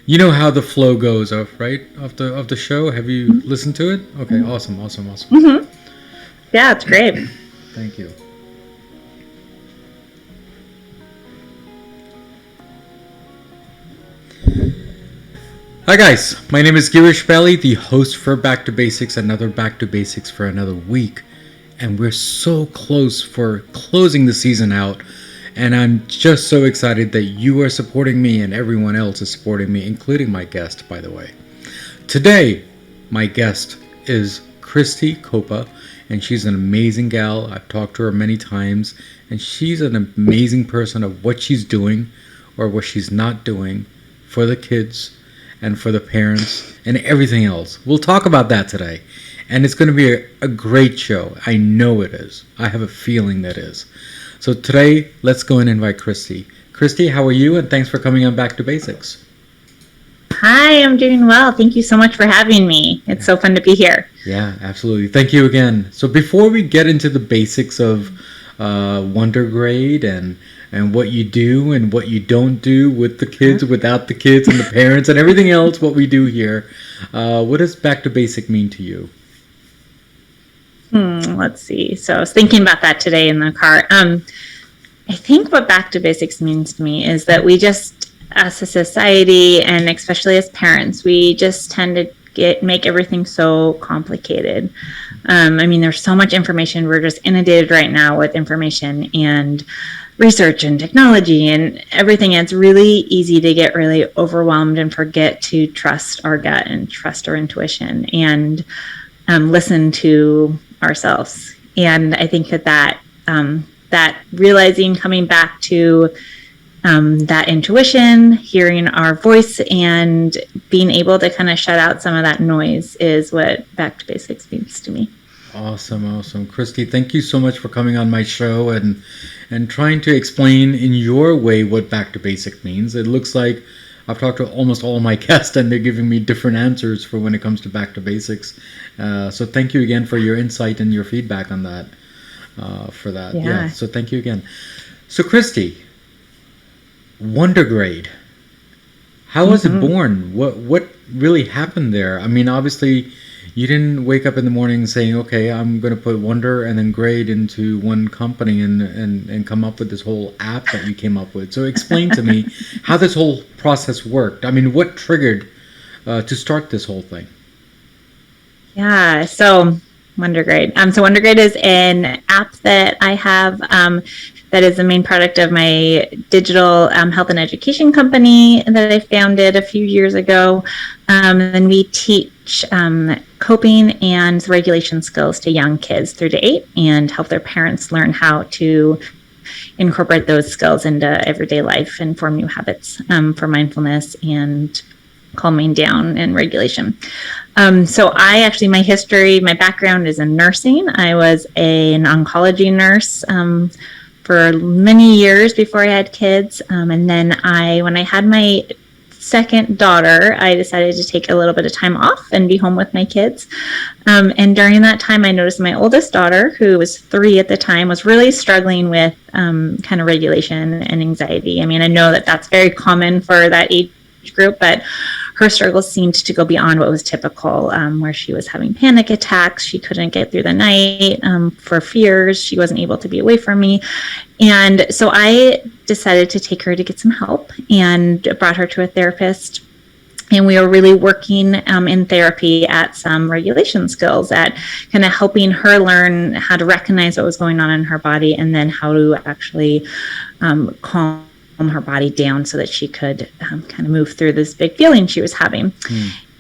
You know how the flow goes of right of the show. Have you listened to it? Okay, awesome, awesome, awesome. Mm-hmm. Yeah, it's great. Thank you. Hi guys, my name is Girish, the host for Back to Basics, another Back to Basics for another week. And we're so close for closing the season out. And I'm just so excited that you are supporting me and everyone else is supporting me, including my guest, by the way. Today, my guest is Christy Copa, and she's an amazing gal. I've talked to her many times, and she's an amazing person of what she's doing or what she's not doing for the kids and for the parents and everything else. We'll talk about that today. And it's going to be a great show. I know it is. I have a feeling that is. So today, let's go and invite Christy. Christy, how are you? And thanks for coming on Back to Basics. Hi, I'm doing well. Thank you so much for having me. It's so fun to be here. Yeah, absolutely. Thank you again. So before we get into the basics of Wondergrade and what you do and what you don't do with the kids, without the kids and the parents and everything else, what we do here, what does Back to Basic mean to you? Let's see. So I was thinking about that today in the car. I think what Back to Basics means to me is that we just, as a society and especially as parents, we just tend to make everything so complicated. I mean, there's so much information. We're just inundated right now with information and research and technology and everything. It's really easy to get really overwhelmed and forget to trust our gut and trust our intuition and listen to ourselves. And I think that realizing, coming back to that intuition, hearing our voice, and being able to kind of shut out some of that noise is what Back to Basics means to me. Awesome. Christy, thank you so much for coming on my show and trying to explain in your way what Back to Basic means. It looks like I've talked to almost all my guests and they're giving me different answers for when it comes to Back to Basics. So thank you again for your insight and your feedback on that. Yeah. So thank you again. So Christy, Wondergrade. How was it born? What really happened there? I mean, obviously, you didn't wake up in the morning saying, "Okay, I'm going to put Wonder and then Grade into one company and come up with this whole app that you came up with." So explain to me how this whole process worked. I mean, what triggered to start this whole thing? Yeah. So Wondergrade. So Wondergrade is an app that I have. That is the main product of my digital health and education company that I founded a few years ago. And we teach coping and regulation skills to young kids 3 to 8 and help their parents learn how to incorporate those skills into everyday life and form new habits for mindfulness and calming down and regulation. So my background is in nursing. I was an oncology nurse for many years before I had kids. And then when I had my second daughter, I decided to take a little bit of time off and be home with my kids. And during that time, I noticed my oldest daughter, who was 3 at the time, was really struggling with kind of regulation and anxiety. I mean, I know that that's very common for that age group, but her struggles seemed to go beyond what was typical, where she was having panic attacks. She couldn't get through the night for fears. She wasn't able to be away from me. And so I decided to take her to get some help and brought her to a therapist. And we were really working in therapy at some regulation skills, at kind of helping her learn how to recognize what was going on in her body and then how to actually calm her body down so that she could kind of move through this big feeling she was having.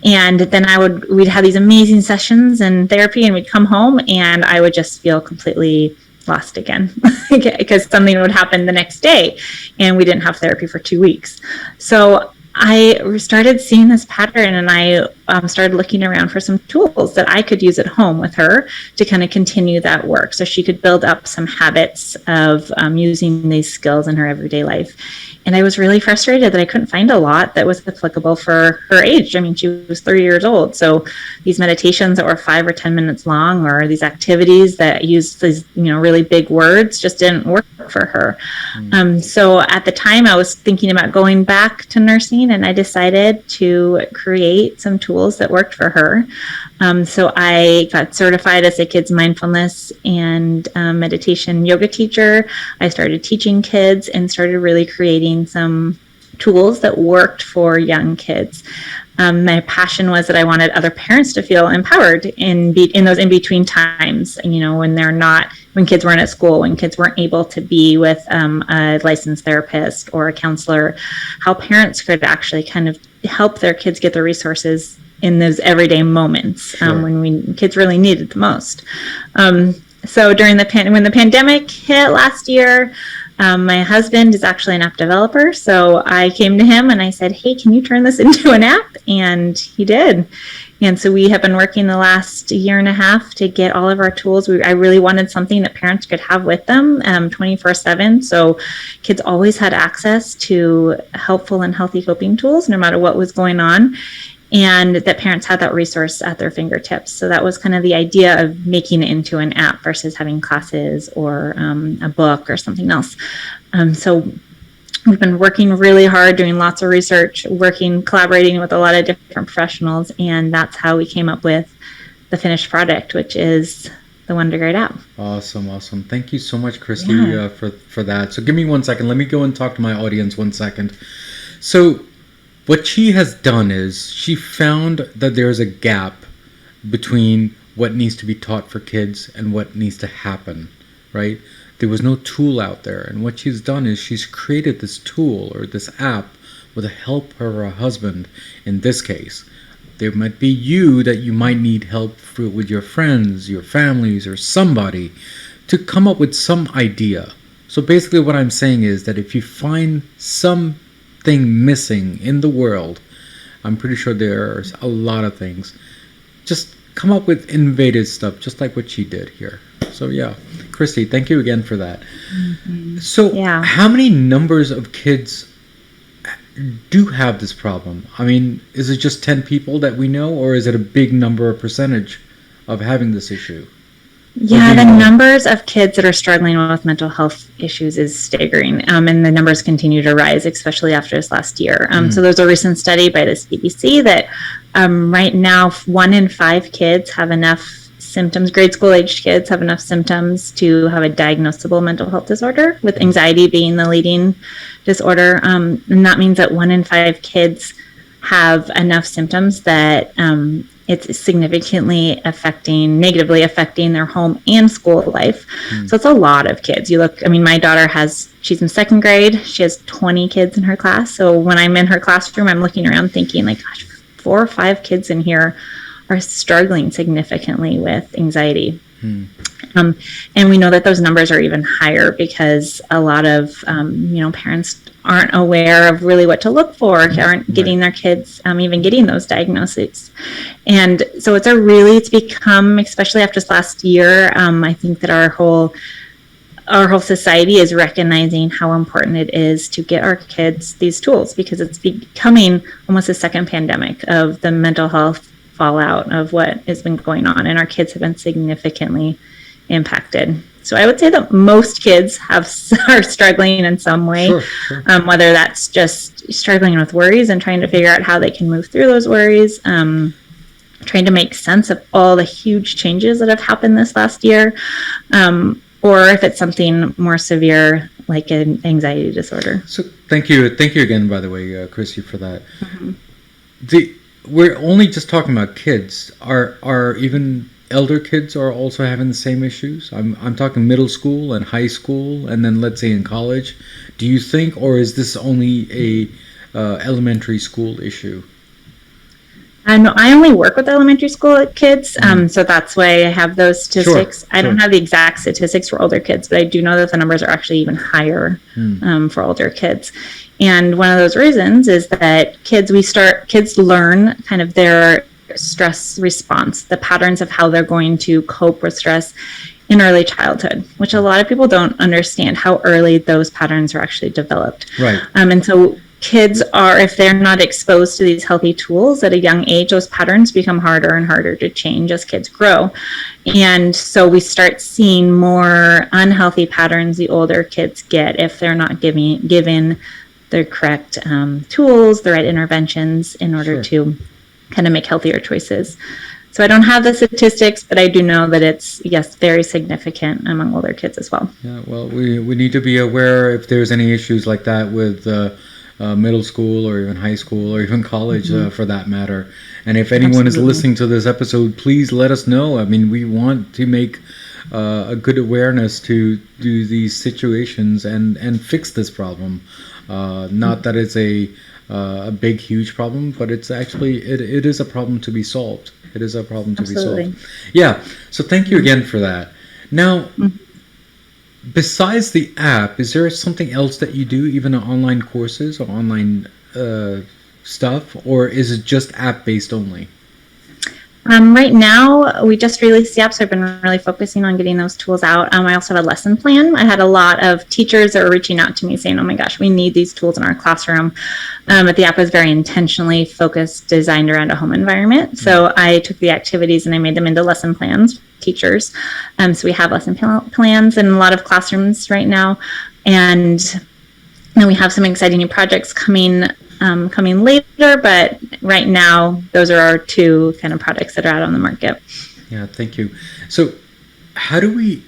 And then we'd have these amazing sessions in therapy, and we'd come home and I would just feel completely lost again because something would happen the next day and we didn't have therapy for 2 weeks. So I started seeing this pattern, and I started looking around for some tools that I could use at home with her to kind of continue that work, so she could build up some habits of using these skills in her everyday life. And I was really frustrated that I couldn't find a lot that was applicable for her age. I mean, she was 30 years old. So these meditations that were 5 or 10 minutes long, or these activities that use these, really big words, just didn't work for her. So at the time I was thinking about going back to nursing, and I decided to create some tools that worked for her. So I got certified as a kids mindfulness and meditation yoga teacher. I started teaching kids and started really creating some tools that worked for young kids. My passion was that I wanted other parents to feel empowered in those in-between times, when kids weren't at school, when kids weren't able to be with a licensed therapist or a counselor, how parents could actually kind of help their kids get the resources in those everyday moments. Sure. When kids really needed the most. So when the pandemic hit last year, my husband is actually an app developer, so I came to him and I said, hey, can you turn this into an app? And he did. And so we have been working the last year and a half to get all of our tools. I really wanted something that parents could have with them 24/7. So kids always had access to helpful and healthy coping tools, no matter what was going on, and that parents had that resource at their fingertips. So that was kind of the idea of making it into an app versus having classes or a book or something else. So we've been working really hard, doing lots of research, collaborating with a lot of different professionals, and that's how we came up with the finished product, which is the Wondergrade app. Awesome. Thank you so much, Christy, for that. So give me 1 second. Let me go and talk to my audience 1 second. So what she has done is she found that there's a gap between what needs to be taught for kids and what needs to happen, right? There was no tool out there. And what she's done is she's created this tool or this app with the help of her husband in this case. There might be that you might need help with your friends, your families, or somebody to come up with some idea. So basically what I'm saying is that if you find something missing in the world, I'm pretty sure there's a lot of things, just come up with innovative stuff, just like what she did here. So yeah, Christy, thank you again for that. Mm-hmm. So how many numbers of kids do have this problem? I mean, is it just 10 people that we know, or is it a big number or percentage of having this issue? Yeah, the numbers of kids that are struggling with mental health issues is staggering, and the numbers continue to rise, especially after this last year. So there's a recent study by the CDC that right now 1 in 5 kids have enough symptoms, grade school aged kids have enough symptoms to have a diagnosable mental health disorder, with anxiety being the leading disorder. And that means that 1 in 5 kids have enough symptoms that it's significantly negatively affecting their home and school life. So it's a lot of kids. My daughter she's in 2nd grade. She has 20 kids in her class. So when I'm in her classroom, I'm looking around thinking, like, gosh, 4 or 5 kids in here are struggling significantly with anxiety. And we know that those numbers are even higher because a lot of, parents aren't aware of really what to look for, aren't getting their kids even getting those diagnoses. And so it's become, especially after this last year, I think that our whole society is recognizing how important it is to get our kids these tools, because it's becoming almost a second pandemic of the mental health fallout of what has been going on, and our kids have been significantly impacted. So I would say that most kids are struggling in some way, whether that's just struggling with worries and trying to figure out how they can move through those worries, trying to make sense of all the huge changes that have happened this last year, or if it's something more severe like an anxiety disorder. So thank you again, by the way, Chrissy, for that. We're only just talking about kids. Are even elder kids are also having the same issues? I'm talking middle school and high school, and then let's say in college. Do you think, or is this only a elementary school issue? No, I only work with elementary school kids, so that's why I have those statistics. I don't have the exact statistics for older kids, but I do know that the numbers are actually even higher for older kids. And one of those reasons is that kids learn kind of their stress response, the patterns of how they're going to cope with stress in early childhood, which a lot of people don't understand how early those patterns are actually developed. Right. And so kids are, if they're not exposed to these healthy tools at a young age, those patterns become harder and harder to change as kids grow. And so we start seeing more unhealthy patterns the older kids get if they're not given the correct tools, the right interventions in order to kind of make healthier choices. So I don't have the statistics, but I do know that it's, yes, very significant among older kids as well. Yeah, well, we need to be aware if there's any issues like that with middle school or even high school or even college for that matter. And if anyone is listening to this episode, please let us know. I mean, we want to make a good awareness to do these situations and fix this problem. Not that it's a big, huge problem, but it's actually, it is a problem to be solved. It is a problem to be solved. Yeah. So thank you again for that. Now, besides the app, is there something else that you do, even online courses or online stuff, or is it just app-based only? Right now, we just released the app, so I've been really focusing on getting those tools out. I also have a lesson plan. I had a lot of teachers that were reaching out to me saying, oh my gosh, we need these tools in our classroom. But the app was very intentionally focused, designed around a home environment. So I took the activities and I made them into lesson plans for teachers. So we have lesson plans in a lot of classrooms right now. And then we have some exciting new projects coming later, but right now those are our two kind of products that are out on the market. Yeah, thank you. So how do we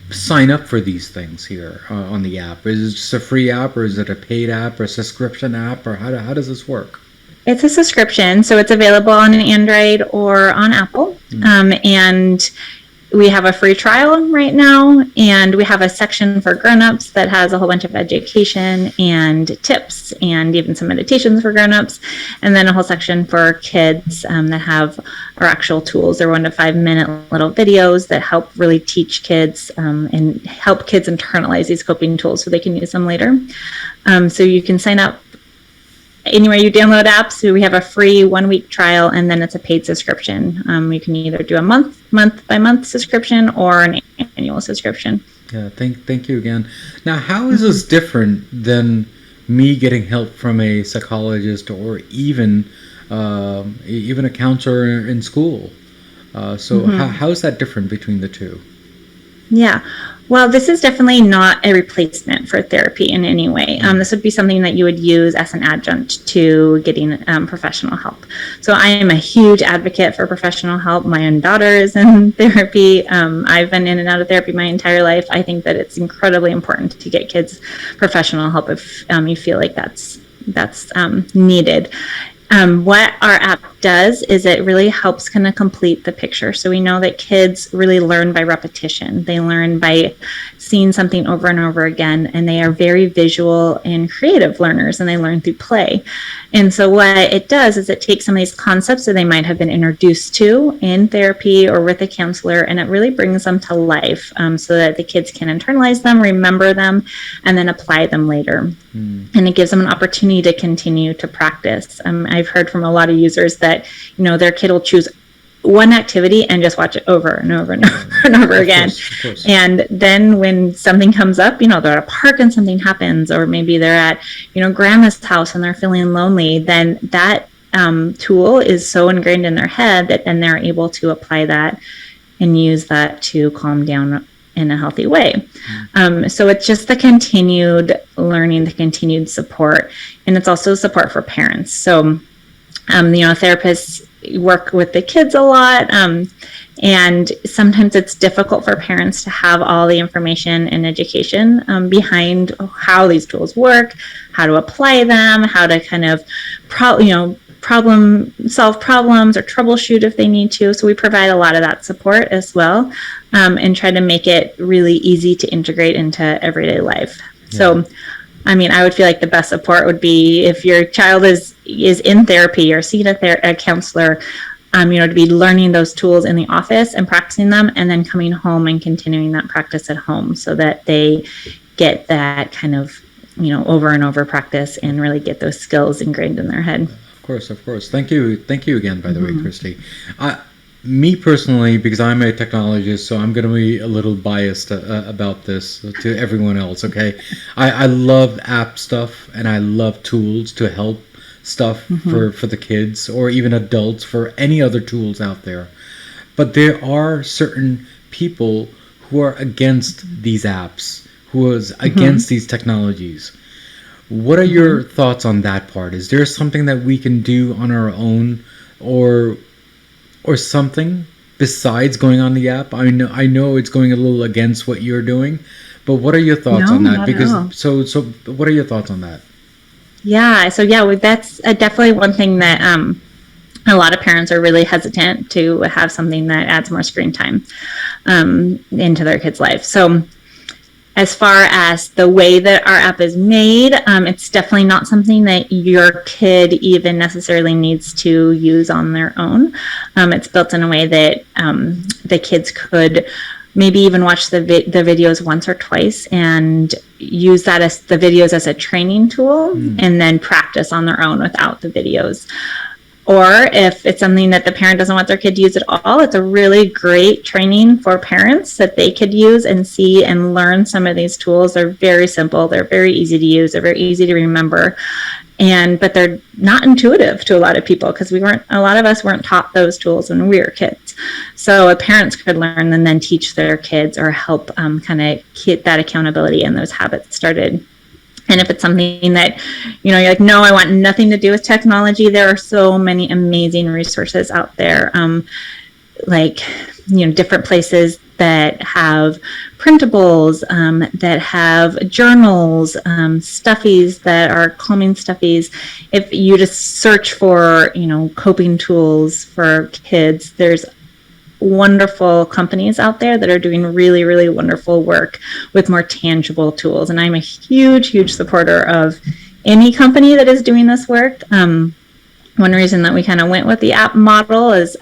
sign up for these things here on the app? Is it just a free app, or is it a paid app or a subscription app, or how does this work? It's a subscription, so it's available on an Android or on Apple. And we have a free trial right now, and we have a section for grown-ups that has a whole bunch of education and tips and even some meditations for grown-ups, and then a whole section for kids that have our actual tools. They're 1 to 5 minute little videos that help really teach kids and help kids internalize these coping tools so they can use them later. So you can sign up anywhere you download apps. So we have a free 1 week trial, and then it's a paid subscription. You can either do a month by month subscription or an annual subscription. Yeah, thank you again. Now, how is this different than me getting help from a psychologist or even a counselor in school? So how is that different between the two? Yeah. Well, this is definitely not a replacement for therapy in any way. This would be something that you would use as an adjunct to getting professional help. So I am a huge advocate for professional help. My own daughter is in therapy. I've been in and out of therapy my entire life. I think that it's incredibly important to get kids professional help if you feel like that's needed. What our app does is it really helps kind of complete the picture. So we know that kids really learn by repetition. They learn by seeing something over and over again, and they are very visual and creative learners, and they learn through play. And so what it does is it takes some of these concepts that they might have been introduced to in therapy or with a counselor, and it really brings them to life so that the kids can internalize them, remember them, and then apply them later. And it gives them an opportunity to continue to practice. I've heard from a lot of users that, their kid will choose one activity and just watch it over and over and over and over again. Of course. And then when something comes up, they're at a park and something happens, or maybe they're at, grandma's house and they're feeling lonely, then that tool is so ingrained in their head that then they're able to apply that and use that to calm down in a healthy way. So it's just the continued learning, the continued support, and it's also support for parents. So, therapists work with the kids a lot, and sometimes it's difficult for parents to have all the information and education behind how these tools work, how to apply them, how to kind of solve problems or troubleshoot if they need to. So we provide a lot of that support as well, and try to make it really easy to integrate into everyday life. Yeah. So, I would feel like the best support would be if your child is in therapy or seeing a counselor, to be learning those tools in the office and practicing them, and then coming home and continuing that practice at home so that they get that kind of, over and over practice and really get those skills ingrained in their head. Of course. Thank you again, by the way, Christy. Me personally, because I'm a technologist, so I'm going to be a little biased about this to everyone else. Okay, I love app stuff and I love tools to help stuff for the kids or even adults, for any other tools out there. But there are certain people who are against these apps, who is against these technologies. What are your thoughts on that part? Is there something that we can do on our own, or something besides going on the app? I know it's going a little against what you're doing, but what are your thoughts on that? Not Because at all. so what are your thoughts on that? Yeah. So yeah, that's definitely one thing that a lot of parents are really hesitant to have something that adds more screen time into their kids' life. So as far as the way that our app is made, it's definitely not something that your kid even necessarily needs to use on their own. It's built in a way that the kids could maybe even watch the videos once or twice and use that as the videos as a training tool, and then practice on their own without the videos. Or if it's something that the parent doesn't want their kid to use at all, it's a really great training for parents that they could use and see and learn some of these tools. They're very simple. They're very easy to use. They're very easy to remember. But they're not intuitive to a lot of people because a lot of us weren't taught those tools when we were kids. So parents could learn and then teach their kids or help kind of get that accountability and those habits started. And if it's something that, you're like, no, I want nothing to do with technology, there are so many amazing resources out there, different places that have printables, that have journals, stuffies that are calming stuffies. If you just search for, coping tools for kids, there's wonderful companies out there that are doing really, really wonderful work with more tangible tools. And I'm a huge, huge supporter of any company that is doing this work. One reason that we kind of went with the app model is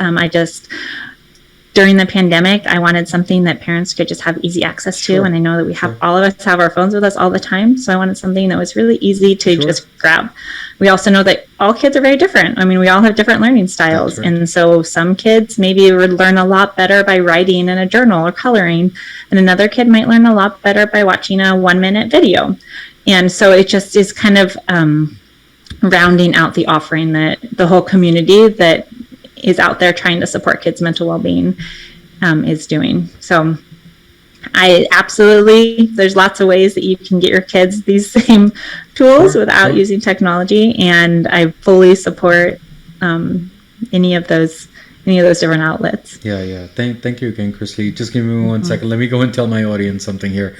during the pandemic, I wanted something that parents could just have easy access to. And I know that all of us have our phones with us all the time. So I wanted something that was really easy to just grab. We also know that all kids are very different. I mean, we all have different learning styles. Right. And so some kids maybe would learn a lot better by writing in a journal or coloring. And another kid might learn a lot better by watching a 1-minute video. And so it just is kind of rounding out the offering that the whole community that is out there trying to support kids' mental well-being is doing. So there's lots of ways that you can get your kids these same tools without using technology, and I fully support any of those different outlets. Yeah. Thank you again, Christy. Just give me one second. Let me go and tell my audience something here.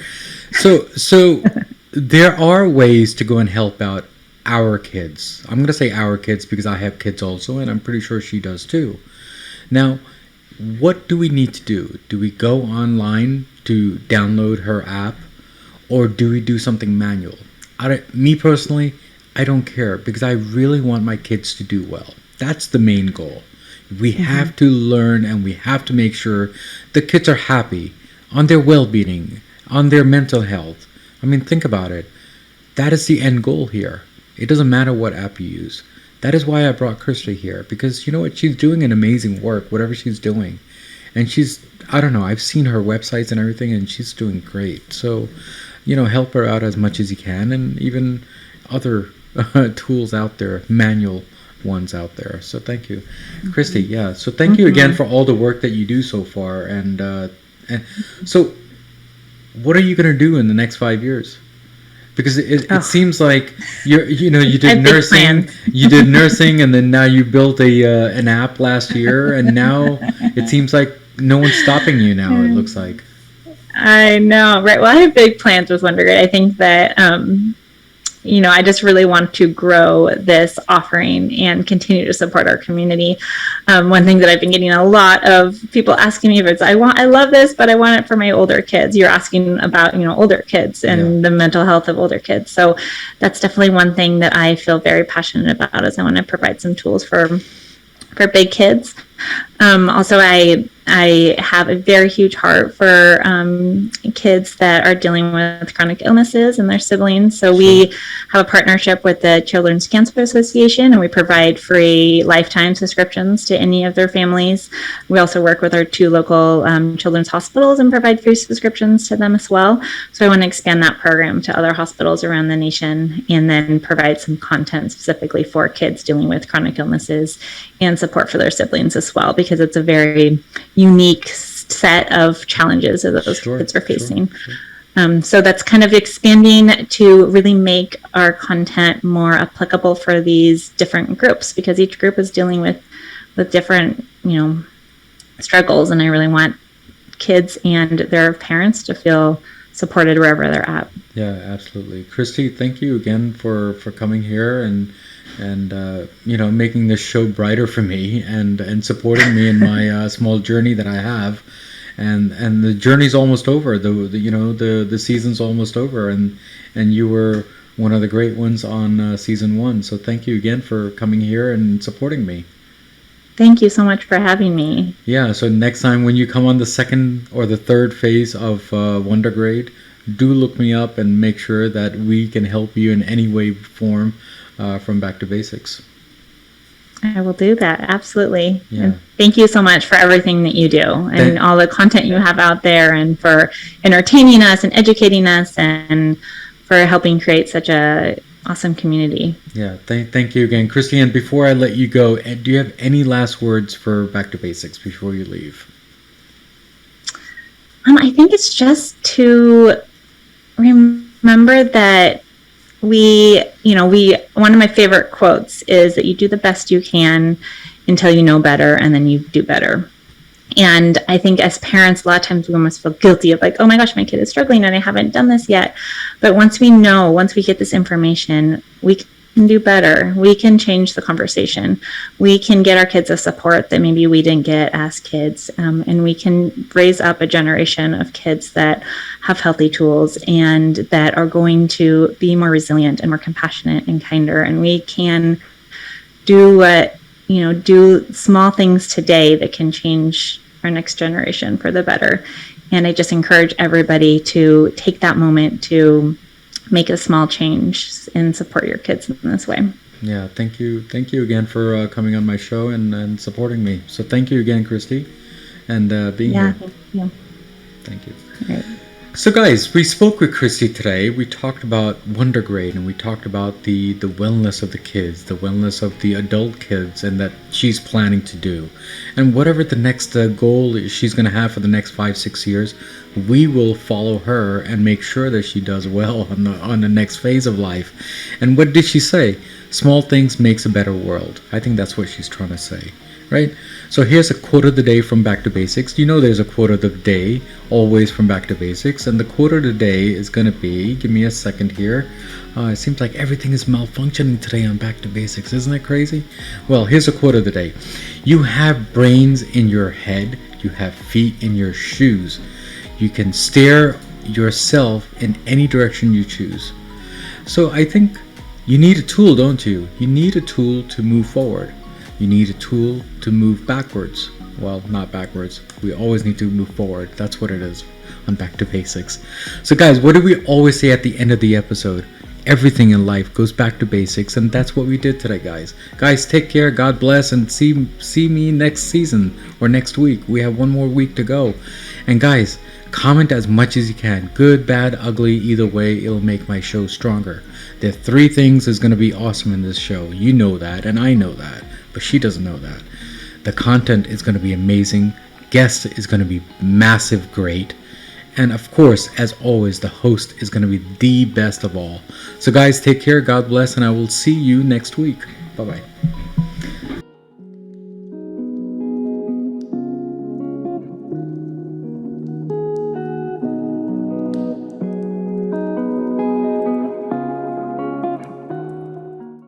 So there are ways to go and help out our kids. I'm going to say our kids because I have kids also, and I'm pretty sure she does too. Now, what do we need to do? Do we go online to download her app, or do we do something manual? Me personally, I don't care because I really want my kids to do well. That's the main goal. We have to learn, and we have to make sure the kids are happy on their well-being, on their mental health. I mean, think about it. That is the end goal here. It doesn't matter what app you use. That is why I brought Christy here, because you know what? She's doing an amazing work, whatever she's doing. And I've seen her websites and everything, and she's doing great. So, help her out as much as you can, and even other tools out there, manual ones out there. So thank you, Christy. Yeah. So thank you again for all the work that you do so far. And so what are you going to do in the next 5 years? Because it seems like you did nursing, and then now you built an app last year, and now it seems like no one's stopping you now. It looks like. I know, right? Well, I have big plans with Wondergrade. I think that I just really want to grow this offering and continue to support our community. One thing that I've been getting a lot of people asking me is, I love this, but I want it for my older kids. You're asking about, older kids and the mental health of older kids. So that's definitely one thing that I feel very passionate about, is I want to provide some tools for big kids. Also, I I have a very huge heart for kids that are dealing with chronic illnesses and their siblings. So we have a partnership with the Children's Cancer Association, and we provide free lifetime subscriptions to any of their families. We also work with our 2 local children's hospitals and provide free subscriptions to them as well. So I want to expand that program to other hospitals around the nation, and then provide some content specifically for kids dealing with chronic illnesses and support for their siblings as well, because it's a very unique set of challenges that those kids are facing. So that's kind of expanding to really make our content more applicable for these different groups, because each group is dealing with different, struggles, and I really want kids and their parents to feel supported wherever they're at. Yeah, absolutely. Christy, thank you again for coming here and making this show brighter for me and supporting me in my small journey that I have. And the journey's almost over. The season's almost over, and you were one of the great ones on season 1. So thank you again for coming here and supporting me. Thank you so much for having me. Yeah, so next time when you come on the 2nd or the 3rd phase of Wondergrade, do look me up and make sure that we can help you in any way, form from Back to Basics. I will do that, absolutely. Yeah. And thank you so much for everything that you do and all the content you have out there, and for entertaining us and educating us, and for helping create such a awesome community. Yeah, thank you again, Christy. And before I let you go, do you have any last words for Back to Basics before you leave? I think it's just to remember that one of my favorite quotes is that you do the best you can until you know better, and then you do better. And I think as parents, a lot of times we almost feel guilty of like, oh my gosh, my kid is struggling and I haven't done this yet. But once we get this information, we can do better. We can change the conversation. We can get our kids a support that maybe we didn't get as kids. And we can raise up a generation of kids that have healthy tools and that are going to be more resilient and more compassionate and kinder. And we can do small things today that can change our next generation for the better. And I just encourage everybody to take that moment to make a small change and support your kids in this way. Yeah, thank you again for coming on my show and supporting me. So thank you again, Christy, and being here. Yeah, thank you. All right. So guys, we spoke with Christy today. We talked about Wondergrade, and we talked about the wellness of the kids, the wellness of the adult kids, and that she's planning to do. And whatever the next goal she's going to have for the next 5-6 years, we will follow her and make sure that she does well on the next phase of life. And what did she say? Small things makes a better world. I think that's what she's trying to say. Right? So here's a quote of the day from Back to Basics. There's a quote of the day always from Back to Basics, and the quote of the day is going to be, give me a second here. It seems like everything is malfunctioning today on Back to Basics. Isn't it crazy? Well, here's a quote of the day. You have brains in your head. You have feet in your shoes. You can steer yourself in any direction you choose. So I think you need a tool, don't you? You need a tool to move forward. You need a tool to move backwards. Well, not backwards. We always need to move forward. That's what it is on Back to Basics. So guys, what do we always say at the end of the episode? Everything in life goes back to basics, and that's what we did today, guys. Guys, take care, God bless, and see me next season or next week. We have one more week to go. And guys, comment as much as you can. Good, bad, ugly, either way, it'll make my show stronger. There are 3 things that's going to be awesome in this show. You know that, and I know that. But she doesn't know that. The content is going to be amazing. Guest is going to be massive, great. And of course, as always, the host is going to be the best of all. So guys, take care, God bless, and I will see you next week. Bye-bye.